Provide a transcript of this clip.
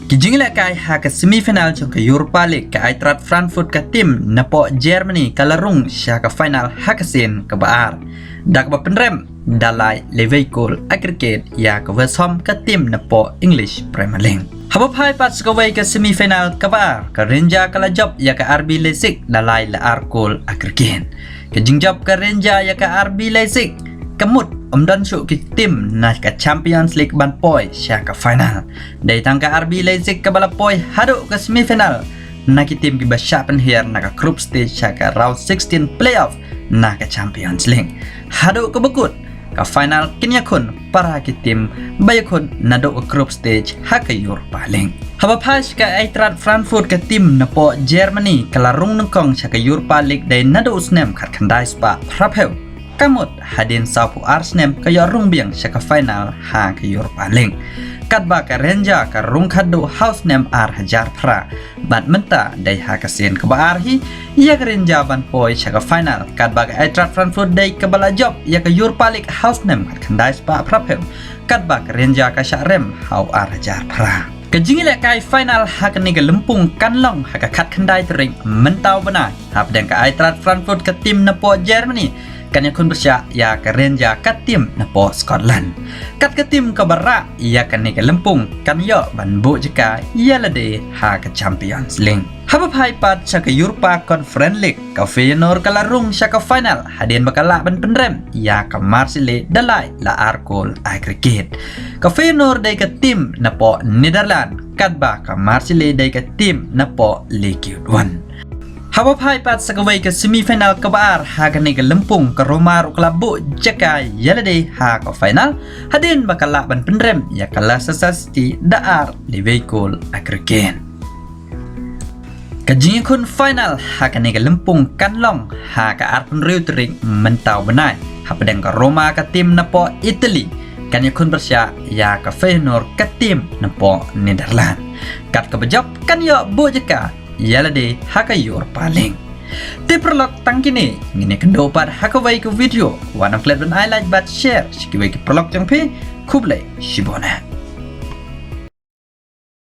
Kijingla kai ha ke semifinal chung ke Europa League ke Eintracht Frankfurt ke tim napo Germany kalarung sya ke final hakasin ke baar. Dak ba penrem dalai Leverkusen aggregate ya ke West Ham ke tim napo English Premier League. Haba pai pat sekawai ke semifinal ke baar ke Rangers ke lajab ya ke RB Leipzig dalai la Arkol aggregate. Ke jingjab ke Rangers ya ke RB Leipzig kemut dan syuk ke tim nak ke Champions League ban poi sya ke final. Dari tangka RB Leipzig ke bala poi haduk ke semifinal. Nak ke tim ke basya penhir nak ke group stage sya ke round 16 playoff nak ke Champions League. Haduk ke bekut ke final kinyakun para ke tim bayakun naduk ke group stage ha ke Europa League. Haba pas ke Eintracht Frankfurt ke tim napo Germany kelarung nengkong sya ke Europa League dari naduk snem kat kandai spa prapeu. Kamut hadin sapu Arsenal ke rung biang syaka final ha ke Europa League. Kadba ke Rangers ke rung kadu house name ar hajar pra. Bat menta dai ha ke sen ke baar hi ya ke Rangers ban poi syaka final. Kadba ke Eintracht Frankfurt dai ke bala job ya ke Europa League house name kat kandai spa prapeu. Kadba ke Rangers ke syarem hau ar hajar pra. Kejingila kai final hak ni ke lempung kanlong hak kat kandai tering mentau benar. Hap dan ke Eintracht Frankfurt ke tim napo Germany. Kan yakun bersya ya ke Rangers ke tim napo Scotland. Kat ke tim ke barak ya kan ni ke lempung kan yo ban bu jika ya lade ha ke Champions League. Haba pai pat sya ke Europa Conference League ke Feyenoord ke larung sya ke final hadin bakala ban penrem ya ke Marseille dalai la Arkol aggregate. Ke Feyenoord dai ke tim napo Netherlands kadba ke Marseille dai ke tim napo Ligue 1. Haba pai pat sakawai ke semifinal ke baar ha ke ni ke lempung ke Roma klabu jaka yalade ha ke final hadin bakala ban penrem ya ke Leicester City daar Leverkusen aggregate. Kejingkun final ha ke ni ke lempung kanlong ha ke arpun riu tering mentau benai ha pedang ke Roma ke tim napo Italy kan yakun bersya ya ke Feyenoord ke tim napo Netherlands. Kat ke bejop kan yo bu jaka yalade haka Europa League. Te prolog tangkini ngine kendo par haka wai ke video wana flat ban I like but share shikiwai ke prolog jangpe kublai shibona.